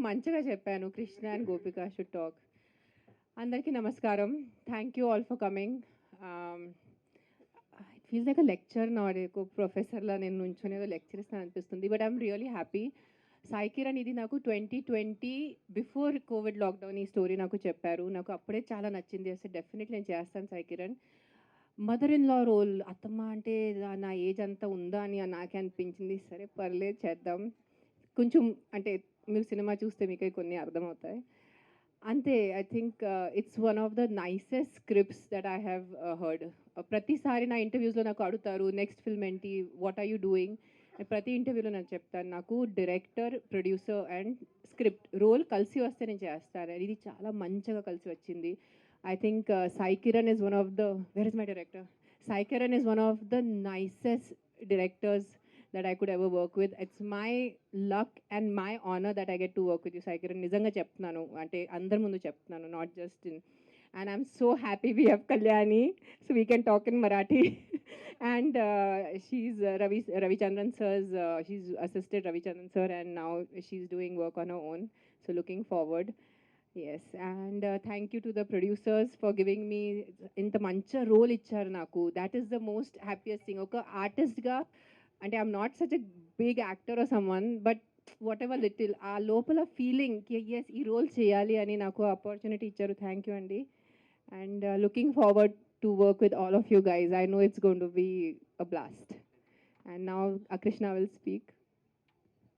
మంచిగా చెప్పాను. Krishna and Gopika should talk. అందరికీ నమస్కారం. Thank you all for coming. It feels like a lecture నా ప్రొఫెసర్లా నేను నుంచొని ఏదో లెక్చర్ ఇస్తాను అనిపిస్తుంది. But I'm really happy. Sai Kiran ఇది నాకు 2020 బిఫోర్ కోవిడ్ లాక్డౌన్ ఈ స్టోరీ నాకు చెప్పారు. నాకు అప్పుడే చాలా నచ్చింది. అసలు డెఫినెట్లీ నేను చేస్తాను Sai Kiran. Mother in law role అత్తమ్మ అంటే నా ఏజ్ అంతా ఉందా అని నాకే అనిపించింది. సరే పర్లేదు చేద్దాం. కొంచెం అంటే మీరు సినిమా చూస్తే మీకే కొన్ని అర్థమవుతాయి అంతే. I think it's one of the nicest scripts that I have heard. ప్రతిసారి నా ఇంటర్వ్యూస్లో నాకు అడుగుతారు నెక్స్ట్ ఫిల్మ్ ఏంటి, వాట్ ఆర్ యూ డూయింగ్. ప్రతి ఇంటర్వ్యూలో నేను చెప్తాను నాకు director, producer and script role కలిసి వస్తే నేను చేస్తాను. ఇది చాలా మంచిగా కలిసి వచ్చింది. I think Sai Kiran is one of the, where is my director? Sai Kiran is one of the nicest directors that I could ever work with. It's my luck and my honor that I get to work with you, Sai Kiran. నిజంగా చెప్తున్నాను, అంటే అందరి ముందు చెప్తున్నాను, not just in. And I'm so happy we have Kalyani, so we can talk in Marathi. And she's Ravi Chandran sir's, she's assisted Ravi Chandran sir, and now she's doing work on her own. So looking forward. Yes, and thank you to the producers for giving me ఇంత మంచి role ఇచ్చారు నాకు. That is the most happiest thing. ఒక ఆర్టిస్ట్గా అంటే I'm not such a big actor or someone, but whatever little ఆ లోపల feeling yes ఈ రోల్ చేయాలి అని నాకు ఆపర్చునిటీ ఇచ్చారు. థ్యాంక్ యూ అండి. And looking forward to work with all of you guys. I know it's going to be a blast. And now Krishna will speak.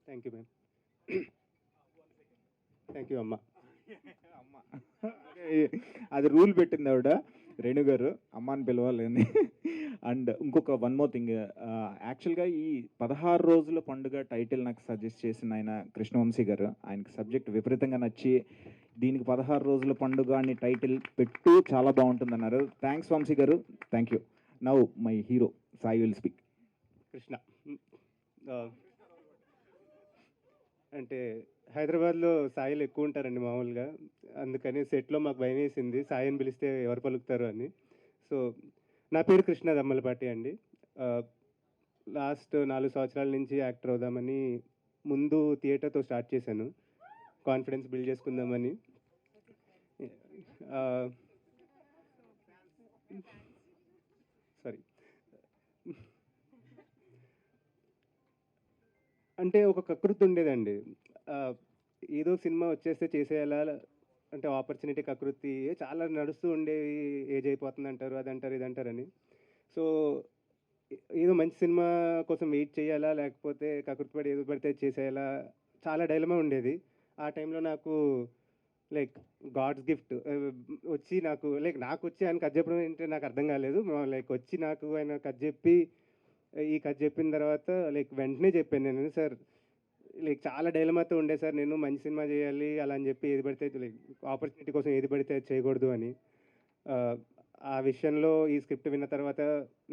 Thank you ma'am. Thank you అమ్మ. అది rule పెట్టింది ఆవిడ, రేణు గారు అమ్మ అని పిలవాలని. And ఇంకొక వన్ మోర్ థింగ్, యాక్చువల్గా ఈ 16 రోజుల పండుగ టైటిల్ నాకు సజెస్ట్ చేసిన ఆయన కృష్ణవంశీ గారు. ఆయనకి సబ్జెక్ట్ విపరీతంగా నచ్చి దీనికి 16 రోజుల పండుగ అని టైటిల్ పెట్టు, చాలా బాగుంటుంది అన్నారు. థ్యాంక్స్ వంశీ గారు, thank you. Now my hero Sai will speak. Krishna అంటే హైదరాబాద్లో సాయిలు ఎక్కువ ఉంటారండి మామూలుగా. అందుకని సెట్లో మాకు భయం వేసింది సాయిని పిలిస్తే ఎవరు పలుకుతారు అని. సో నా పేరు కృష్ణ దమ్మలపాటి అండి. లాస్ట్ 4 సంవత్సరాల నుంచి యాక్టర్ అవుదామని ముందు థియేటర్తో స్టార్ట్ చేశాను, కాన్ఫిడెన్స్ బిల్డ్ చేసుకుందామని. సారీ, అంటే ఒక కకృతి ఉండేదండి. ఏదో సినిమా వచ్చేస్తే చేసేయాలా అంటే ఆపర్చునిటీ కకృతి చాలా నడుస్తూ ఉండేవి. ఏజ్ అయిపోతుంది అంటారు, అది అంటారు, ఇది అంటారని. సో ఏదో మంచి సినిమా కోసం వెయిట్ చేయాలా లేకపోతే కకృతి పడి ఏదో పడితే చేసేయాలా, చాలా డైలమా ఉండేది. ఆ టైంలో నాకు లైక్ గాడ్స్ గిఫ్ట్ వచ్చి నాకు వచ్చి ఆయన కథ చెప్పడం ఏంటంటే నాకు అర్థం కాలేదు. లైక్ వచ్చి నాకు ఆయన కథ చెప్పి ఈ కథ చెప్పిన తర్వాత వెంటనే చెప్పాను నేను, సార్ చాలా డైలమాతో ఉండే సార్, నేను మంచి సినిమా చేయాలి అలా అని చెప్పి ఏది పడితే ఆపర్చునిటీ కోసం ఏది పడితే అది చేయకూడదు అని. ఆ విషయంలో ఈ స్క్రిప్ట్ విన్న తర్వాత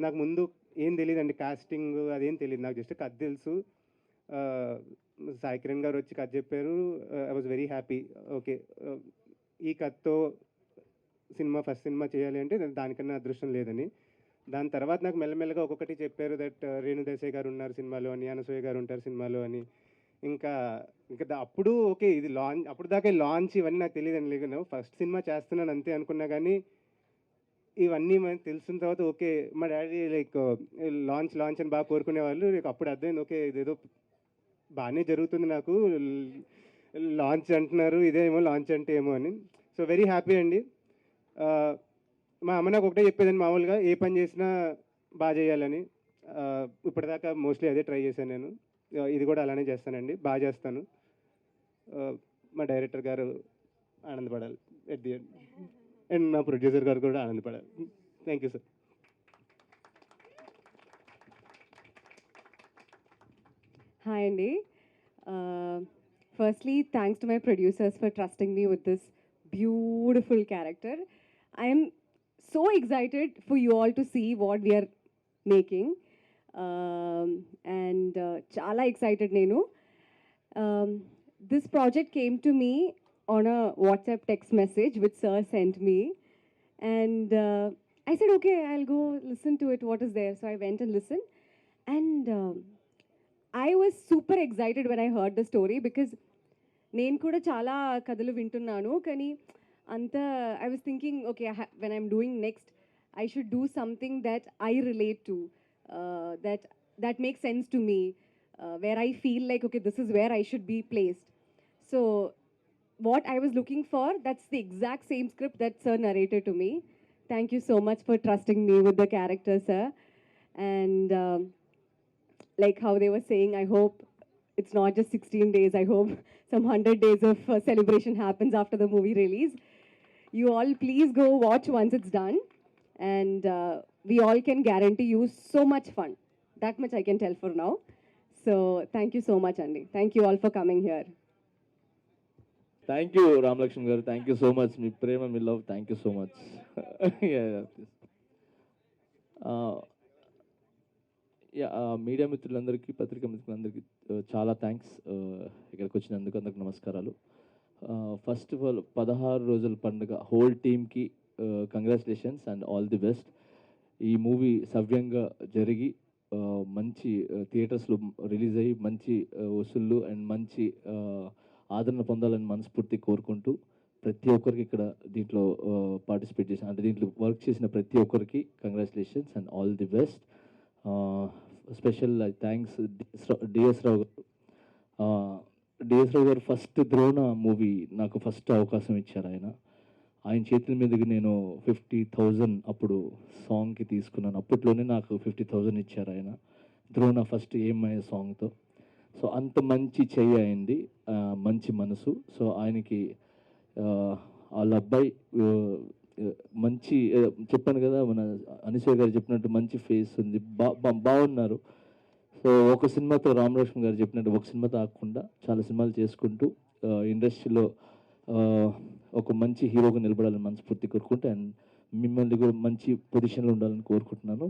నాకు ముందు ఏం తెలియదండి, కాస్టింగ్ అదేం తెలియదు నాకు, జస్ట్ కథ తెలుసు. సాయి కిరణ్ గారు వచ్చి కథ చెప్పారు. I was very happy. Okay, ఈ కథతో ఫస్ట్ సినిమా చేయాలి అంటే దానికన్నా అదృష్టం లేదని. దాని తర్వాత నాకు మెల్లమెల్లగా ఒక్కొక్కటి చెప్పారు, దట్ రేణు దేశాయ్ గారు ఉన్నారు సినిమాలో అని, అనసూయ గారు ఉంటారు సినిమాలో అని. ఇంకా అప్పుడు ఓకే ఇది లాంచ్, అప్పుడు దాకా లాంచ్ ఇవన్నీ నాకు తెలియదని లేదు, ఫస్ట్ సినిమా చేస్తున్నాను అంతే అనుకున్నా. కానీ ఇవన్నీ మనకు తెలిసిన తర్వాత ఓకే, మా డాడీ లాంచ్ అని బాగా కోరుకునేవాళ్ళు. అప్పుడు అర్థమైంది ఓకే ఇదేదో బాగానే జరుగుతుంది, నాకు లాంచ్ అంటున్నారు, ఇదేమో లాంచ్ అంటే ఏమో అని. సో వెరీ హ్యాపీ అండి. మా అమ్మ నాకు ఒకటే చెప్పేదండి, మామూలుగా ఏ పని చేసినా బాగా చేయాలని. ఇప్పటిదాకా మోస్ట్లీ అదే ట్రై చేశాను నేను. ఇది కూడా అలానే చేస్తానండి, బాగా చేస్తాను. మా డైరెక్టర్ గారు ఆనందపడాలి ఎట్ ది ఎండ్, అండ్ మా ప్రొడ్యూసర్ గారు కూడా ఆనందపడాలి. Thank you sir. Hi, Andy. Firstly, thanks to my producers for trusting me with this beautiful character. I am so excited for you all to see what we are making. And chala excited nenu. This project came to me on a WhatsApp text message which sir sent me. And I said, okay, I'll go listen to it, what is there. So I went and listened. And I was super excited when I heard the story because నేను కూడా చాలా కథలు వింటున్నాను కానీ అంత I was thinking okay when I'm doing next I should do something that I relate to that makes sense to me, where I feel like okay, this is where I should be placed. So what I was looking for, that's the exact same script that sir narrated to me. Thank you so much for trusting me with the character, sir. And like how they were saying, I hope it's not just 16 days. I hope some 100 days of celebration happens after the movie release. You all please go watch once it's done. And we all can guarantee you so much fun. That much I can tell for now. So thank you so much, Andy. Thank you all for coming here. Thank you Ramalakshman garu, thank you so much. మీ ప్రేమ, మీ love, thank you so much. Media మిత్రులందరికీ, పత్రికా మిత్రులందరికీ చాలా thanks ఇక్కడికి వచ్చినందుకు. అందరికి నమస్కారాలు. ఫస్ట్ ఆఫ్ ఆల్ 16 రోజుల పండుగ హోల్ టీమ్కి congratulations and all the best. ఈ మూవీ సవ్యంగా జరిగి మంచి థియేటర్స్లో రిలీజ్ అయ్యి మంచి వసూళ్ళు అండ్ మంచి ఆదరణ పొందాలని మనస్ఫూర్తి కోరుకుంటూ, ప్రతి ఒక్కరికి ఇక్కడ దీంట్లో పార్టిసిపేట్ చేసిన అంటే దీంట్లో వర్క్ చేసిన ప్రతి ఒక్కరికి congratulations and all the best. Special thanks DS Rao garu. DS Rao garu first Drona movie నాకు ఫస్ట్ అవకాశం ఇచ్చారు. ఆయన చేతుల మీదకి నేను 50,000 అప్పుడు సాంగ్కి తీసుకున్నాను. అప్పట్లోనే నాకు 50,000 ఇచ్చారు ఆయన, ద్రోణ ఫస్ట్ ఏమై సాంగ్తో. సో అంత మంచి చెయ్యి అయింది, మంచి మనసు. సో ఆయనకి వాళ్ళ అబ్బాయి మంచి చెప్పాను కదా, మన అనసూయ గారు చెప్పినట్టు మంచి ఫేస్ ఉంది, బాగున్నారు. సో ఒక సినిమాతో రామలక్ష్మణ్ గారు చెప్పినట్టు ఒక సినిమాతో ఆగకుండా చాలా సినిమాలు చేసుకుంటూ ఇండస్ట్రీలో ఒక మంచి హీరోగా నిలబడాలని మనస్ఫూర్తి కోరుకుంటూ, అండ్ మిమ్మల్ని కూడా మంచి పొజిషన్లో ఉండాలని కోరుకుంటున్నాను.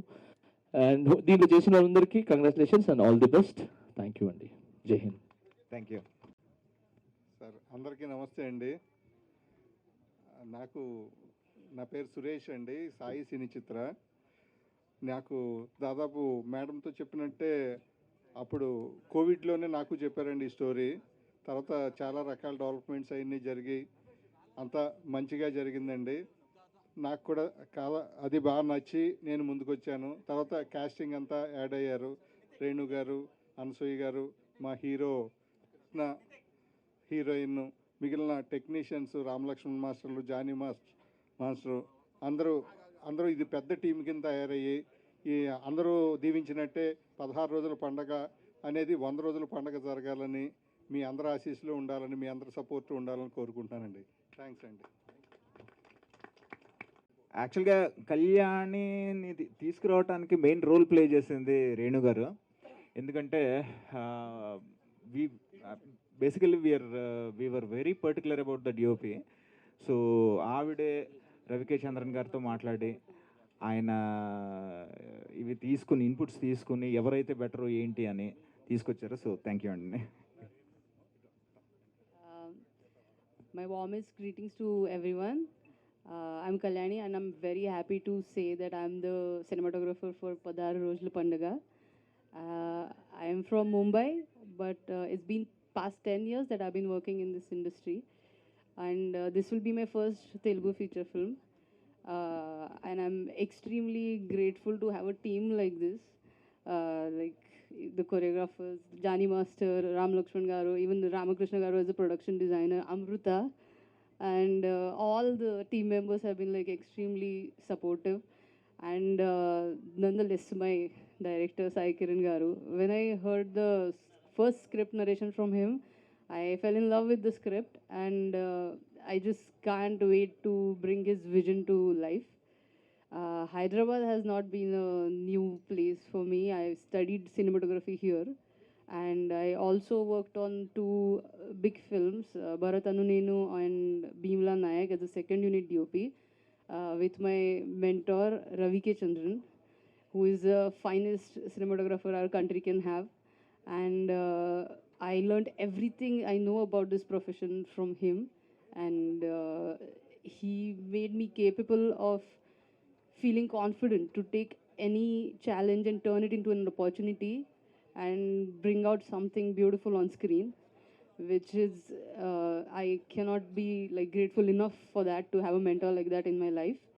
అండ్ దీంట్లో చేసిన వాళ్ళందరికీ congratulations and all the best. Thank you అండి. జై హింద్. Thank you sir. అందరికీ నమస్తే అండి. నా పేరు సురేష్ అండి, సాయి సినీ చిత్ర. నాకు దాదాపు మేడంతో చెప్పినట్టే అప్పుడు కోవిడ్లోనే నాకు చెప్పారండి ఈ స్టోరీ. తర్వాత చాలా రకాల డెవలప్మెంట్స్ అవన్నీ జరిగి అంతా మంచిగా జరిగిందండి. నాకు కూడా అది బాగా నచ్చి నేను ముందుకు వచ్చాను. తర్వాత కాస్టింగ్ అంతా యాడ్ అయ్యారు. రేణు గారు, అనసూయ గారు, మా హీరోయిన్, మిగిలిన టెక్నీషియన్స్, రామలక్ష్మణ్ మాస్టర్లు, జానీ మాస్టరు అందరూ ఇది పెద్ద టీం కింద తయారయ్యి అందరూ దీవించినట్టే 16 రోజుల పండగ అనేది 100 రోజుల పండగ జరగాలని, మీ అందరి ఆశీస్సులు ఉండాలని, మీ అందరి సపోర్ట్ ఉండాలని కోరుకుంటున్నానండి. థ్యాంక్స్ అండి. యాక్చువల్గా కళ్యాణిని తీసుకురావడానికి మెయిన్ రోల్ ప్లే చేసింది రేణు గారు. ఎందుకంటే basically we're very particular about the DOP. So ఆవిడే రవికే చంద్రన్ గారితో మాట్లాడి ఆయన ఇవి తీసుకుని ఇన్పుట్స్ తీసుకుని ఎవరైతే బెటరో ఏంటి అని తీసుకొచ్చారో. సో థ్యాంక్ యూ అండి. My warmest greetings to everyone. I'm Kalyani and I'm very happy to say that I'm the cinematographer for 16 Rojla Pandaga. I am from Mumbai, but it's been past 10 years that I've been working in this industry. And this will be my first Telugu feature film. And I'm extremely grateful to have a team like this. Like the choreographers, Jani Master, Ram Lakshman Garu, even the Ramakrishna Garu as a production designer, Amruta, and all the team members have been like extremely supportive. And nonetheless, my director Sai Kiran Garu, when I heard the first script narration from him, I fell in love with the script, and I just can't wait to bring his vision to life. Hyderabad has not been a new place for me. I studied cinematography here, and I also worked on 2 big films, Bharat Anu Nenu and Bhimla Nayak as a second unit DOP, with my mentor Ravi K. Chandran, who is the finest cinematographer our country can have. And I learned everything I know about this profession from him, and he made me capable of feeling confident to take any challenge and turn it into an opportunity and bring out something beautiful on screen. which is I cannot be like grateful enough for that, to have a mentor like that in my life.